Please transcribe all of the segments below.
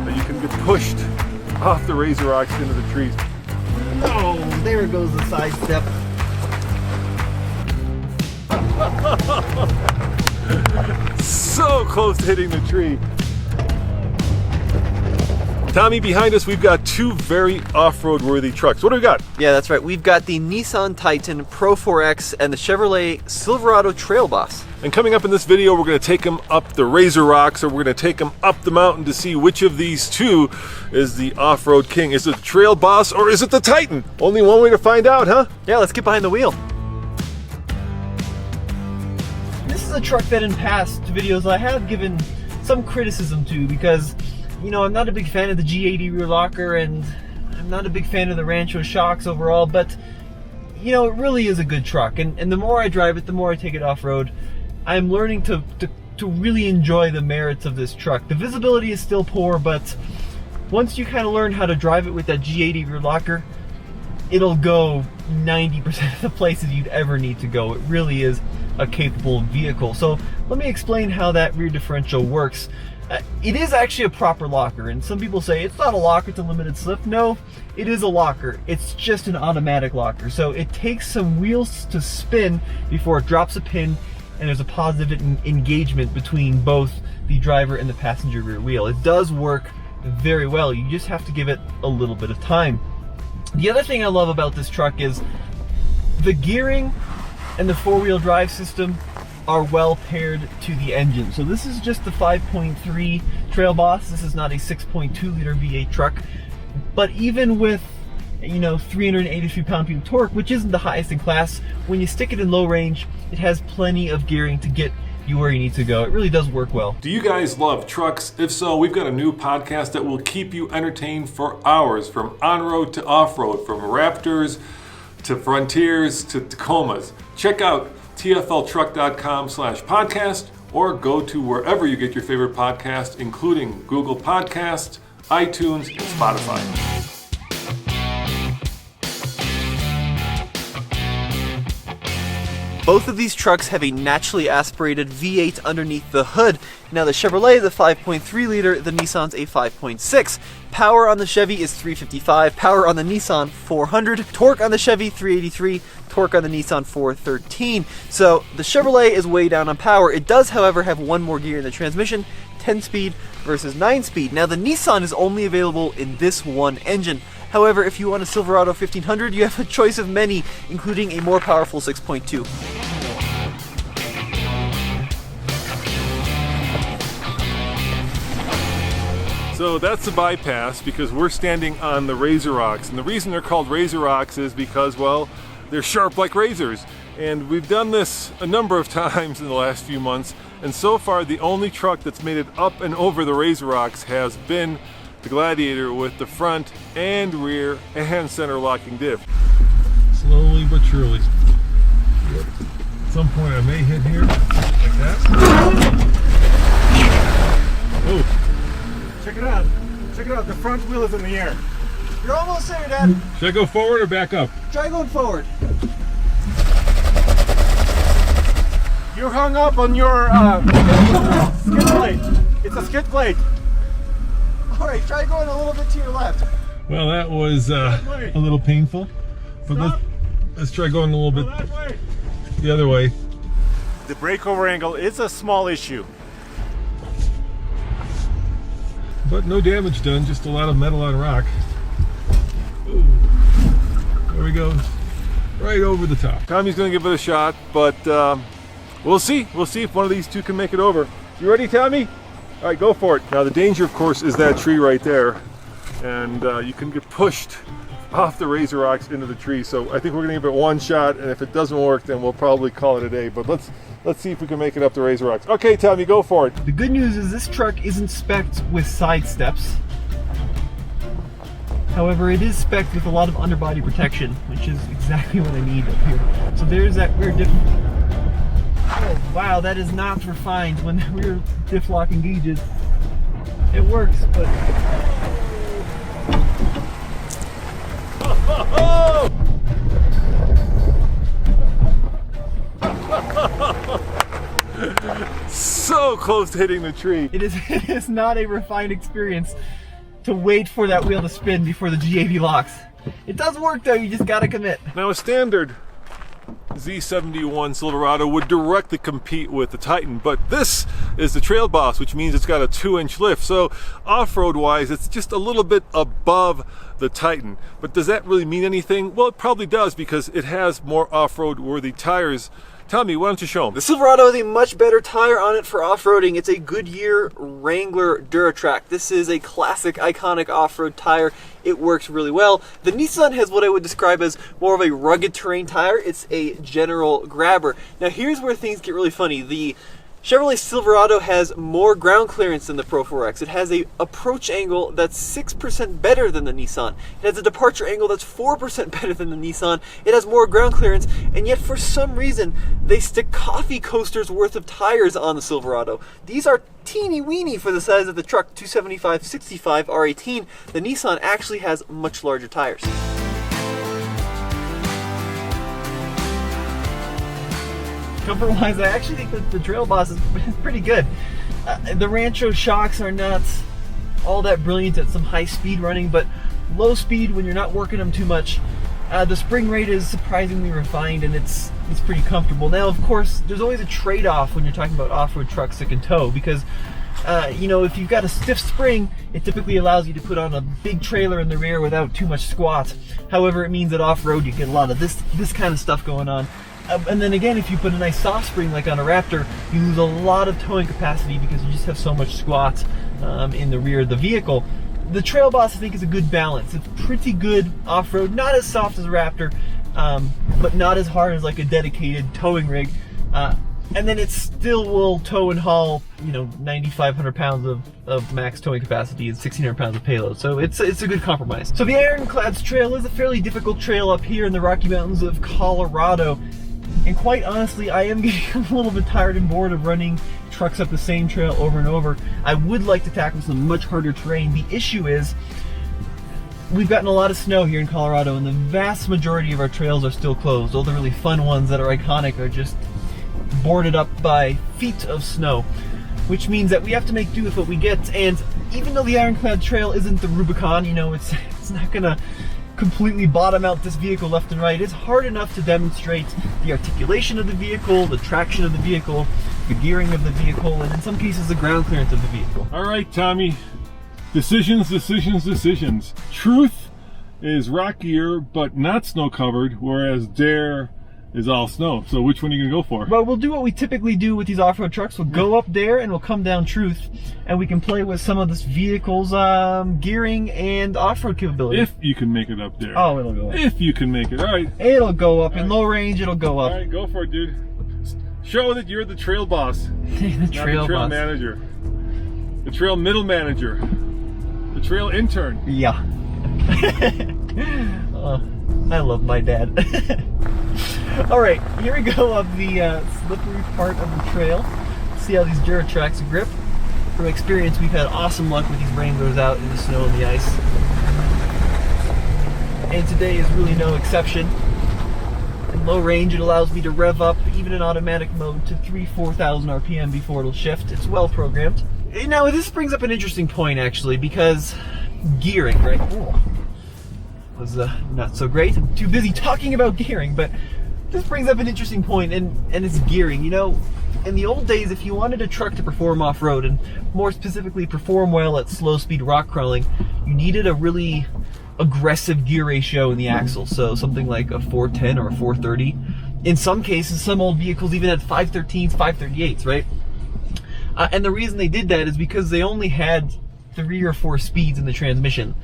But you can get pushed off the razor rocks into the trees. Oh, there goes the side step. So close to hitting the tree. Tommy, behind us we've got two very off-road worthy trucks. What do we got? Yeah, that's right. We've got the Nissan Titan Pro 4X and the Chevrolet Silverado Trail Boss. And coming up in this video, we're going to take them up the razor rocks, or we're going to take them up the mountain to see which of these two is the off-road king. Is it the Trail Boss or is it the Titan? Only one way to find out, huh? Yeah, let's get behind the wheel. This is a truck that in past videos I have given some criticism to because, you know, I'm not a big fan of the G80 rear locker and I'm not a big fan of the Rancho shocks overall, but, you know, it really is a good truck. And the more I drive it, the more I take it off-road, I'm learning to really enjoy the merits of this truck. The visibility is still poor, but once you kind of learn how to drive it with that G80 rear locker, it'll go 90% of the places you'd ever need to go. It really is a capable vehicle. So let me explain how that rear differential works. It is actually a proper locker, and some people say it's not a locker, it's a limited slip. No, it is a locker. It's just an automatic locker. So it takes some wheels to spin before it drops a pin, and there's a positive engagement between both the driver and the passenger rear wheel. It does work very well. You just have to give it a little bit of time. The other thing I love about this truck is the gearing and the four-wheel drive system are well paired to the engine. So this is just the 5.3 Trail Boss. This is not a 6.2 liter V8 truck. But even with, you know, 383 pound-feet of torque, which isn't the highest in class, when you stick it in low range, it has plenty of gearing to get you where you need to go. It really does work well. Do you guys love trucks? If so, we've got a new podcast that will keep you entertained for hours, from on-road to off-road, from Raptors to Frontiers to Tacomas. Check out tfltruck.com/podcast or go to wherever you get your favorite podcast, including Google Podcasts, iTunes, and Spotify. Both of these trucks have a naturally aspirated V8 underneath the hood. Now the Chevrolet is a 5.3 liter, the Nissan's a 5.6. Power on the Chevy is 355, power on the Nissan 400, torque on the Chevy 383, torque on the Nissan 413. So the Chevrolet is way down on power. It does, however, have one more gear in the transmission, 10-speed versus 9-speed. Now the Nissan is only available in this one engine. However, if you want a Silverado 1500, you have a choice of many, including a more powerful 6.2. So that's the bypass because we're standing on the razor rocks. And the reason they're called razor rocks is because, well, they're sharp like razors. And we've done this a number of times in the last few months. And so far, the only truck that's made it up and over the razor rocks has been the Gladiator with the front and rear and center locking diff. Slowly but surely. At some point I may hit here, like that. Oh. Check it out. Check it out. The front wheel is in the air. You're almost there, Dad. Should I go forward or back up? Try going forward. You hung up on your skid plate. It's a skid plate. All right, try going a little bit to your left. Well, that was a little painful, but let's try going a little bit That way. the other way. The breakover angle is a small issue. But no damage done, just a lot of metal on rock. Ooh. There we go, right over the top. Tommy's gonna give it a shot, but we'll see. We'll see if one of these two can make it over. You ready, Tommy? All right, go for it. Now the danger, of course, is that tree right there, and you can get pushed off the razor rocks into the tree. So I think we're gonna give it one shot, and if it doesn't work, then we'll probably call it a day. But let's see if we can make it up the razor rocks. Okay, Tommy, go for it. The good news is this truck isn't spec'd with side steps. However, it is spec'd with a lot of underbody protection, which is exactly what I need up here. So there's that rear diff. Oh wow, that is not refined when the rear diff lock engages. It works, but so close to hitting the tree. It is not a refined experience to wait for that wheel to spin before the G80 locks. It does work though, you just gotta commit. Now a standard Z71 Silverado would directly compete with the Titan, but this is the Trail Boss, which means it's got a 2-inch lift. So off-road wise, it's just a little bit above the Titan. But does that really mean anything? Well, it probably does, because it has more off-road worthy tires. Tommy, why don't you show them? The Silverado has a much better tire on it for off-roading. It's a Goodyear Wrangler Duratrack. This is a classic, iconic off-road tire. It works really well. The Nissan has what I would describe as more of a rugged terrain tire. It's a general grabber. Now here's where things get really funny. The Chevrolet Silverado has more ground clearance than the Pro 4X. It has a approach angle that's 6% better than the Nissan. It has a departure angle that's 4% better than the Nissan. It has more ground clearance, and yet for some reason, they stick coffee coasters worth of tires on the Silverado. These are teeny weeny for the size of the truck, 275/65 R18. The Nissan actually has much larger tires. Comfort-wise, I actually think that the Trail Boss is pretty good. The Rancho shocks are not all that brilliant at some high speed running, but low speed when you're not working them too much. The spring rate is surprisingly refined, and it's pretty comfortable. Now, of course, there's always a trade-off when you're talking about off-road trucks that can tow, because you know, if you've got a stiff spring, it typically allows you to put on a big trailer in the rear without too much squat. However, it means that off-road you get a lot of this kind of stuff going on. And then again, if you put a nice soft spring like on a Raptor, you lose a lot of towing capacity because you just have so much squat in the rear of the vehicle. The Trail Boss, I think, is a good balance. It's pretty good off-road, not as soft as a Raptor, but not as hard as like a dedicated towing rig. And then it still will tow and haul, you know, 9,500 pounds of max towing capacity and 1,600 pounds of payload. So it's a good compromise. So the Ironclads Trail is a fairly difficult trail up here in the Rocky Mountains of Colorado. And quite honestly, I am getting a little bit tired and bored of running trucks up the same trail over and over. I would like to tackle some much harder terrain. The issue is, we've gotten a lot of snow here in Colorado, and the vast majority of our trails are still closed. All the really fun ones that are iconic are just boarded up by feet of snow, which means that we have to make do with what we get. And even though the Ironclad Trail isn't the Rubicon, you know, it's not gonna completely bottom out this vehicle left and right. It's hard enough to demonstrate the articulation of the vehicle, the traction of the vehicle, the gearing of the vehicle, and in some cases the ground clearance of the vehicle. All right, Tommy. Decisions. Truth is rockier but not snow covered, whereas Dare is all snow. So which one are you gonna go for? Well, we'll do what we typically do with these off-road trucks. We'll go up there and we'll come down Truth, and we can play with some of this vehicle's gearing and off-road capability. If you can make it up there. Oh, it'll go up. If you can make it. All right. It'll go up. In low range, it'll go up. All right, go for it, dude. Show that you're the trail boss. The trail boss. Manager. The trail middle manager. The trail intern. Yeah. Oh, I love my dad. All right, here we go up the slippery part of the trail. See how these Duratracks grip. From experience, we've had awesome luck with these Wranglers out in the snow and the ice. And today is really no exception. In low range, it allows me to rev up, even in automatic mode, to 4,000 RPM before it'll shift. It's well programmed. Now, this brings up an interesting point, actually, because gearing, right? Ooh, was not so great. I'm too busy talking about gearing, but this brings up an interesting point, and it's gearing. You know, in the old days, if you wanted a truck to perform off-road, and more specifically perform well at slow-speed rock crawling, you needed a really aggressive gear ratio in the axle. So something like a 410 or a 430. In some cases, some old vehicles even had 513s, 538s, right? And the reason they did that is because they only had 3 or 4 speeds in the transmission.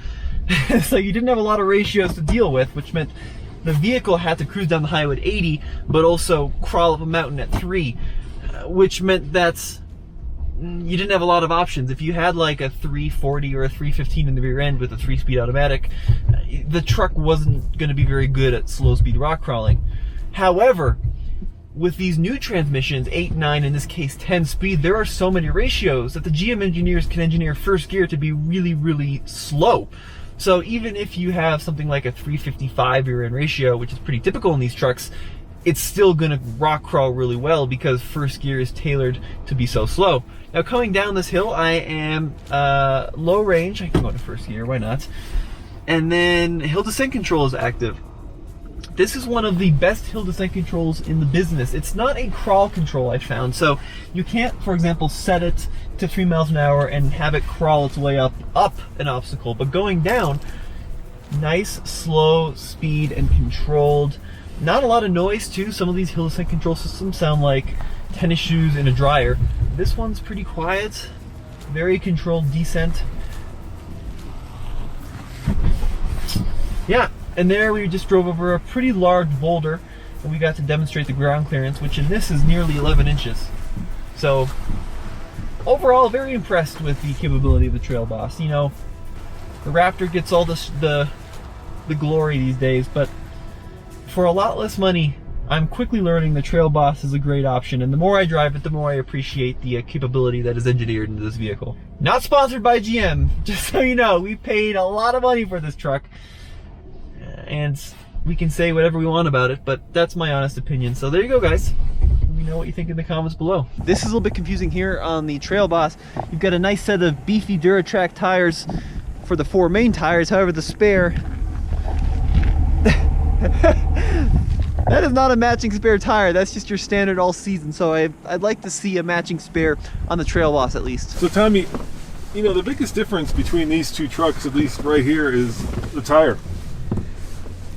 So you didn't have a lot of ratios to deal with, which meant the vehicle had to cruise down the highway at 80, but also crawl up a mountain at 3, which meant that you didn't have a lot of options. If you had like a 340 or a 315 in the rear end with a 3-speed automatic, the truck wasn't going to be very good at slow-speed rock crawling. However, with these new transmissions, 8, 9, in this case 10 speed, there are so many ratios that the GM engineers can engineer first gear to be really, really slow. So even if you have something like a 355 rear end ratio, which is pretty typical in these trucks, it's still gonna rock crawl really well because first gear is tailored to be so slow. Now coming down this hill, I am low range. I can go into first gear, why not? And then hill descent control is active. This is one of the best hill descent controls in the business. It's not a crawl control, I found. So you can't, for example, set it to 3 miles an hour and have it crawl its way up an obstacle. But going down, nice, slow speed and controlled. Not a lot of noise too. Some of these hill descent control systems sound like tennis shoes in a dryer. This one's pretty quiet, very controlled descent. Yeah, and there we just drove over a pretty large boulder and we got to demonstrate the ground clearance, which in this is nearly 11 inches. So overall, very impressed with the capability of the Trail Boss. You know, the Raptor gets all the glory these days, but for a lot less money, I'm quickly learning the Trail Boss is a great option, and the more I drive it, the more I appreciate the capability that is engineered into this vehicle. Not sponsored by GM, just so you know. We paid a lot of money for this truck, and we can say whatever we want about it, but that's my honest opinion. So there you go, guys. Let me know what you think in the comments below. This is a little bit confusing here on the Trail Boss. You've got a nice set of beefy Duratrack tires for the 4 main tires, however the spare that is not a matching spare tire. That's just your standard all season. So I'd like to see a matching spare on the Trail Boss at least. So Tommy, you know, the biggest difference between these two trucks, at least right here, is the tire.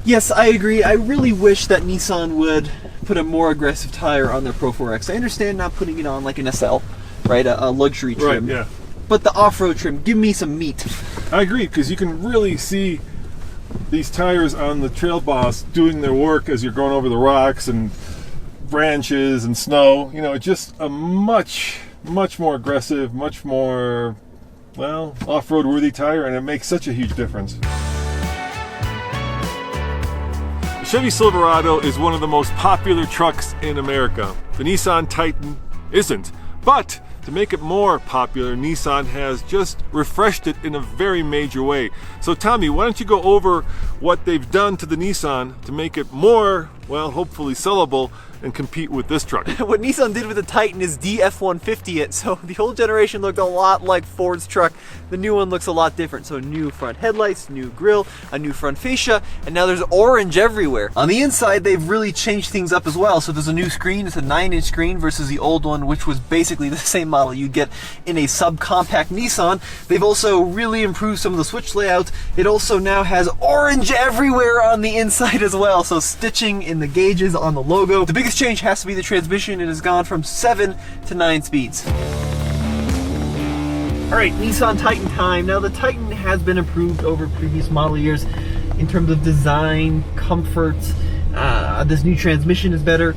Yes, I agree. I really wish that Nissan would put a more aggressive tire on their Pro 4X. I understand not putting it on like an SL, right? A luxury trim. Right, yeah. But the off-road trim, give me some meat. I agree, because you can really see these tires on the Trail Boss doing their work as you're going over the rocks and branches and snow. You know, it's just a much more aggressive, much more, well, off-road worthy tire, and it makes such a huge difference. The Chevy Silverado is one of the most popular trucks in America. The Nissan Titan isn't, but to make it more popular, Nissan has just refreshed it in a very major way. So Tommy, why don't you go over what they've done to the Nissan to make it more, well, hopefully sellable and compete with this truck. What Nissan did with the Titan is DF-150 it. So the old generation looked a lot like Ford's truck. The new one looks a lot different. So new front headlights, new grille, a new front fascia, and now there's orange everywhere. On the inside, they've really changed things up as well. So there's a new screen. It's a 9-inch screen versus the old one, which was basically the same model you'd get in a subcompact Nissan. They've also really improved some of the switch layout. It also now has orange everywhere on the inside as well. So stitching in the gauges on the logo. The biggest change has to be the transmission. It has gone from 7 to 9 speeds. Alright, Nissan Titan time. Now the Titan has been improved over previous model years in terms of design, comfort. This new transmission is better.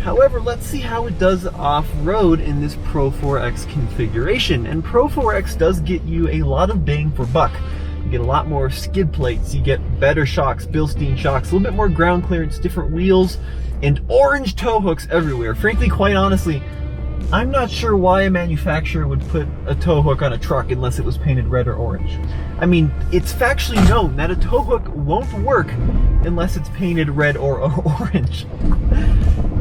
However, let's see how it does off-road in this Pro 4X configuration. And Pro 4X does get you a lot of bang for buck. You get a lot more skid plates, you get better shocks, Bilstein shocks, a little bit more ground clearance, different wheels, and orange tow hooks everywhere. Frankly, quite honestly, I'm not sure why a manufacturer would put a tow hook on a truck unless it was painted red or orange. I mean, it's factually known that a tow hook won't work unless it's painted red or orange.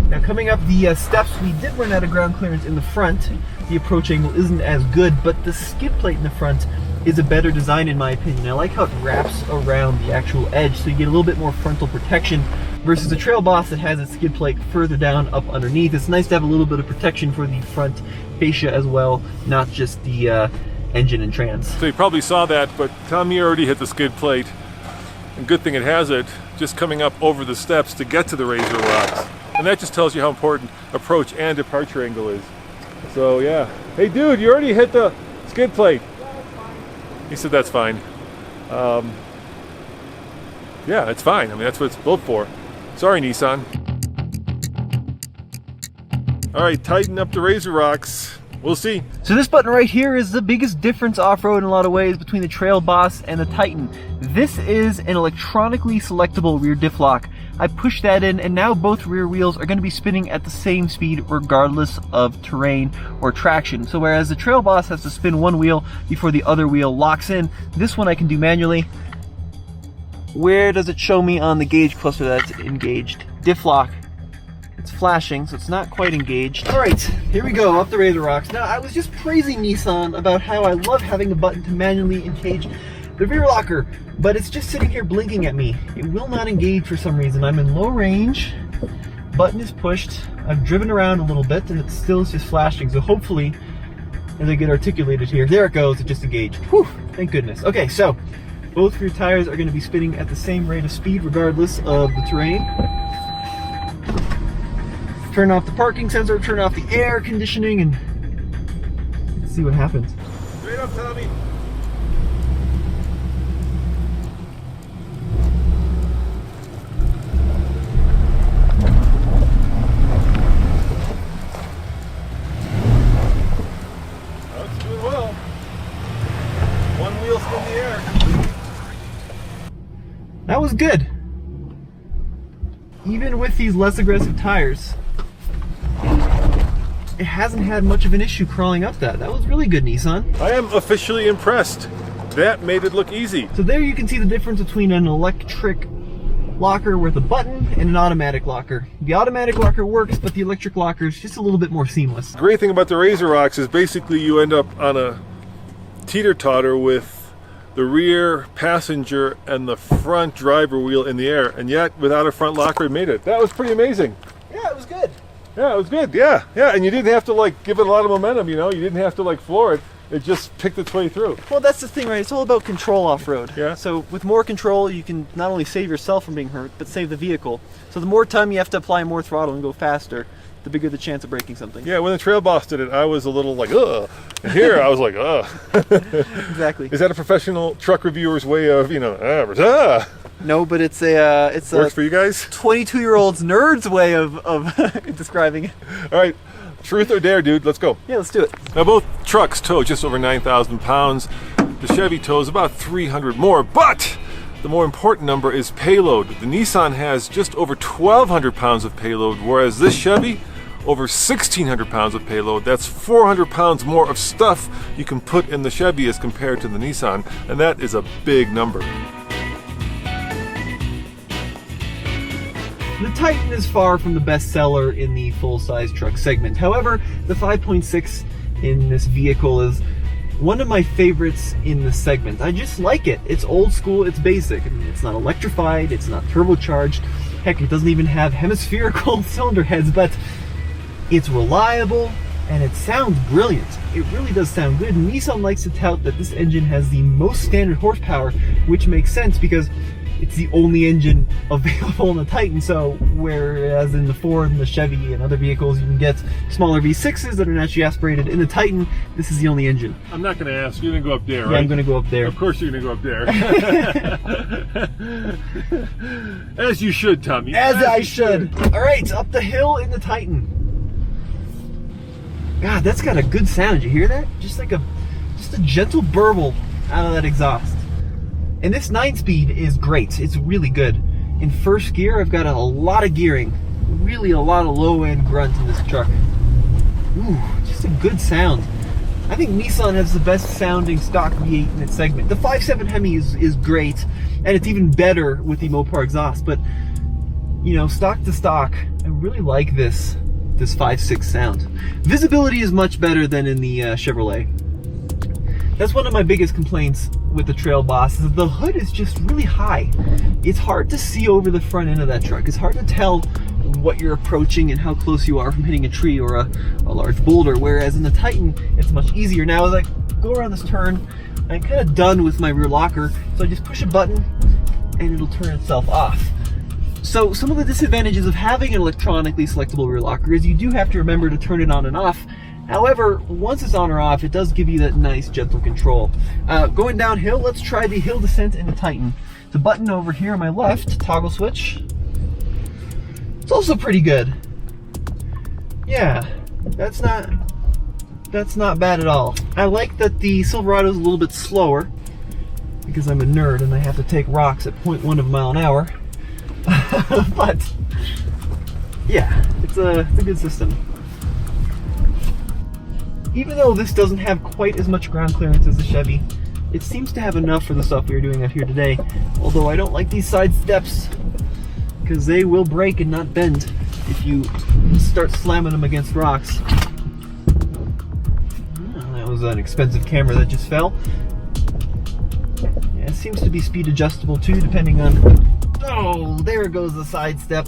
Now coming up the steps, we did run out of ground clearance in the front. The approach angle isn't as good, but the skid plate in the front is a better design in my opinion. I like how it wraps around the actual edge so you get a little bit more frontal protection versus the Trail Boss that has its skid plate further down up underneath. It's nice to have a little bit of protection for the front fascia as well, not just the engine and trans. So you probably saw that, but Tommy already hit the skid plate. And good thing it has it just coming up over the steps to get to the Razor rocks. And that just tells you how important approach and departure angle is. So yeah. Hey dude, you already hit the skid plate. He said that's fine. Yeah, it's fine. I mean, that's what it's built for. Sorry, Nissan. All right, tighten up the Razor rocks. We'll see. So this button right here is the biggest difference off-road in a lot of ways between the Trail Boss and the Titan. This is an electronically selectable rear diff lock. I pushed that in and now both rear wheels are going to be spinning at the same speed regardless of terrain or traction. So whereas the Trail Boss has to spin one wheel before the other wheel locks in, this one I can do manually. Where does it show me on the gauge cluster that it's engaged? Diff lock. It's flashing, so it's not quite engaged. All right, here we go, up the Razor Rocks. Now, I was just praising Nissan about how I love having a button to manually engage the rear locker, but it's just sitting here blinking at me. It will not engage for some reason. I'm in low range, button is pushed. I've driven around a little bit and it still is just flashing, so hopefully, as I get articulated here, there it goes, it just engaged. Whew, thank goodness. Okay, so both rear tires are going to be spinning at the same rate of speed regardless of the terrain. Turn off the parking sensor, turn off the air conditioning, and let's see what happens. Straight up, Tommy. That's doing well. One wheel's in the air. That was good. Even with these less aggressive tires, it hasn't had much of an issue crawling up that. That was really good, Nissan. I am officially impressed. That made it look easy. So there you can see the difference between an electric locker with a button and an automatic locker. The automatic locker works, but the electric locker is just a little bit more seamless. The great thing about the Razor Rocks is basically you end up on a teeter-totter with the rear passenger and the front driver wheel in the air, and yet without a front locker it made it. That was pretty amazing. Yeah, it was good. Yeah, it was good. Yeah, and you didn't have to like give it a lot of momentum, you know. You didn't have to like floor it. It just picked its way through. Well, that's the thing, right? It's all about control off-road. Yeah. So with more control, you can not only save yourself from being hurt, but save the vehicle. So the more time you have to apply more throttle and go faster, the bigger the chance of breaking something. Yeah, when the Trail Boss did it, I was a little like, ugh. And here, I was like, ugh. Exactly. Is that a professional truck reviewer's way of, you know, No, but it's a works for you guys? 22-year-old's nerd's way of describing it. All right, truth or dare, dude, let's go. Yeah, let's do it. Now, both trucks tow just over 9,000 pounds. The Chevy tows about 300 more, but the more important number is payload. The Nissan has just over 1,200 pounds of payload, whereas this Chevy, over 1,600 pounds of payload. That's 400 pounds more of stuff you can put in the Chevy as compared to the Nissan, and that is a big number. The Titan is far from the best seller in the full-size truck segment. However, the 5.6 in this vehicle is one of my favorites in the segment. I just like it. It's old school, it's basic. I mean, it's not electrified, it's not turbocharged. Heck, it doesn't even have hemispherical cylinder heads, but it's reliable and it sounds brilliant. It really does sound good. Nissan likes to tout that this engine has the most standard horsepower, which makes sense because it's the only engine available in the Titan. So whereas in the Ford and the Chevy and other vehicles you can get smaller V6s that are naturally aspirated, in the Titan this is the only engine. I'm not going to ask. You're going to go up there, right? Yeah, I'm going to go up there. Of course you're going to go up there. As you should, Tommy. As I should. All right, up the hill in the Titan. God, that's got a good sound. Did you hear that? Just a gentle burble out of that exhaust. And this 9-speed is great. It's really good. In first gear, I've got a lot of gearing. Really a lot of low-end grunt in this truck. Ooh, just a good sound. I think Nissan has the best sounding stock V8 in its segment. The 5.7 Hemi is great, and it's even better with the Mopar exhaust. But, you know, stock to stock, I really like this 5.6 sound. Visibility is much better than in the Chevrolet. That's one of my biggest complaints with the Trail Boss, is the hood is just really high. It's hard to see over the front end of that truck. It's hard to tell what you're approaching and how close you are from hitting a tree or a large boulder, whereas in the Titan, it's much easier. Now, as I go around this turn, I'm kind of done with my rear locker, so I just push a button and it'll turn itself off. So some of the disadvantages of having an electronically selectable rear locker is you do have to remember to turn it on and off. However, once it's on or off, it does give you that nice gentle control. Going downhill, let's try the hill descent in the Titan. The button over here on my left, toggle switch. It's also pretty good. Yeah, that's not bad at all. I like that the Silverado is a little bit slower because I'm a nerd and I have to take rocks at 0.1 of a mile an hour. But yeah, it's a good system. Even though this doesn't have quite as much ground clearance as the Chevy, it seems to have enough for the stuff we are doing out here today. Although I don't like these side steps because they will break and not bend if you start slamming them against rocks. Oh, that was an expensive camera that just fell. Yeah, it seems to be speed adjustable too, depending on... Oh, there goes the side step.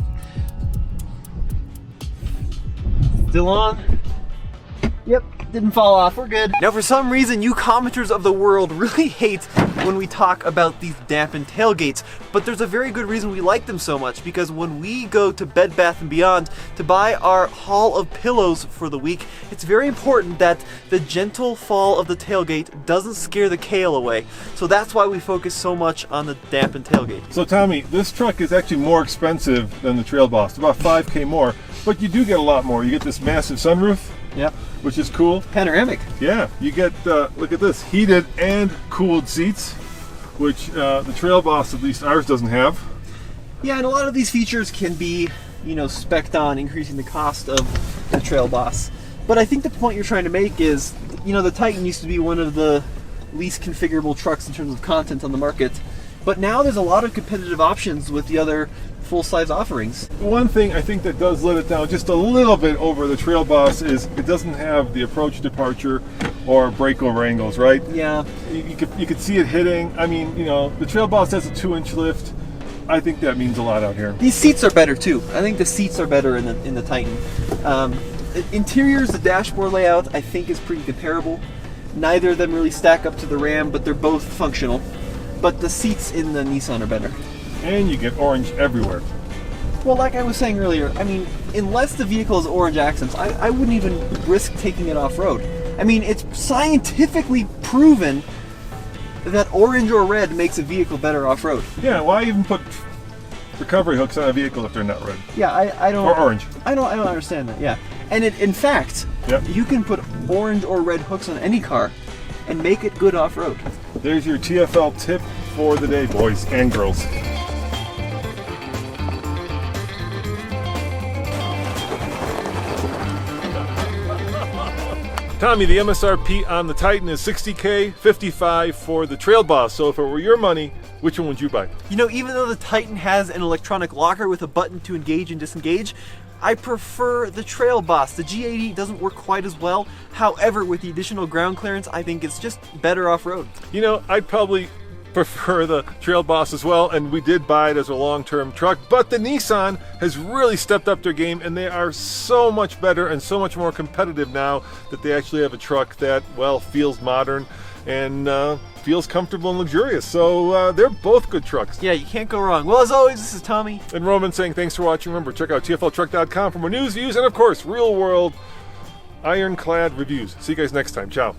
Still on? Yep, didn't fall off, we're good. Now for some reason, you commenters of the world really hate when we talk about these dampened tailgates, but there's a very good reason we like them so much, because when we go to Bed Bath & Beyond to buy our haul of pillows for the week, it's very important that the gentle fall of the tailgate doesn't scare the kale away. So that's why we focus so much on the dampened tailgate. So Tommy, this truck is actually more expensive than the Trail Boss, about $5,000 more, but you do get a lot more. You get this massive sunroof. Yep. Which is cool. Panoramic. Yeah, you get, look at this, heated and cooled seats, which the Trail Boss, at least ours, doesn't have. Yeah, and a lot of these features can be, you know, spec'd on, increasing the cost of the Trail Boss. But I think the point you're trying to make is, you know, the Titan used to be one of the least configurable trucks in terms of content on the market. But now there's a lot of competitive options with the other full-size offerings. One thing I think that does let it down just a little bit over the Trail Boss is it doesn't have the approach departure or breakover angles, right? Yeah. You could see it hitting. I mean, you know, the Trail Boss has a 2-inch lift. I think that means a lot out here. These seats are better too. I think the seats are better in the Titan. Interiors, the dashboard layout, I think is pretty comparable. Neither of them really stack up to the Ram, but they're both functional. But the seats in the Nissan are better. And you get orange everywhere. Well, like I was saying earlier, I mean, unless the vehicle has orange accents, I wouldn't even risk taking it off-road. I mean, it's scientifically proven that orange or red makes a vehicle better off-road. Yeah, why even put recovery hooks on a vehicle if they're not red? Yeah, I don't... Or orange. I don't understand that, yeah. And in fact, yep, you can put orange or red hooks on any car and make it good off-road. There's your TFL tip for the day, boys and girls. Tommy, the MSRP on the Titan is $60K, $55 for the Trail Boss. So if it were your money, which one would you buy? You know, even though the Titan has an electronic locker with a button to engage and disengage, I prefer the Trail Boss. The G80 doesn't work quite as well. However, with the additional ground clearance, I think it's just better off-road. You know, I'd probably prefer the Trail Boss as well, and we did buy it as a long-term truck, but the Nissan has really stepped up their game, and they are so much better and so much more competitive now that they actually have a truck that, well, feels modern and feels comfortable and luxurious. So they're both good trucks. Yeah, you can't go wrong. Well, as always, this is Tommy. And Roman saying thanks for watching. Remember, check out tfltruck.com for more news, views, and of course, real-world ironclad reviews. See you guys next time. Ciao.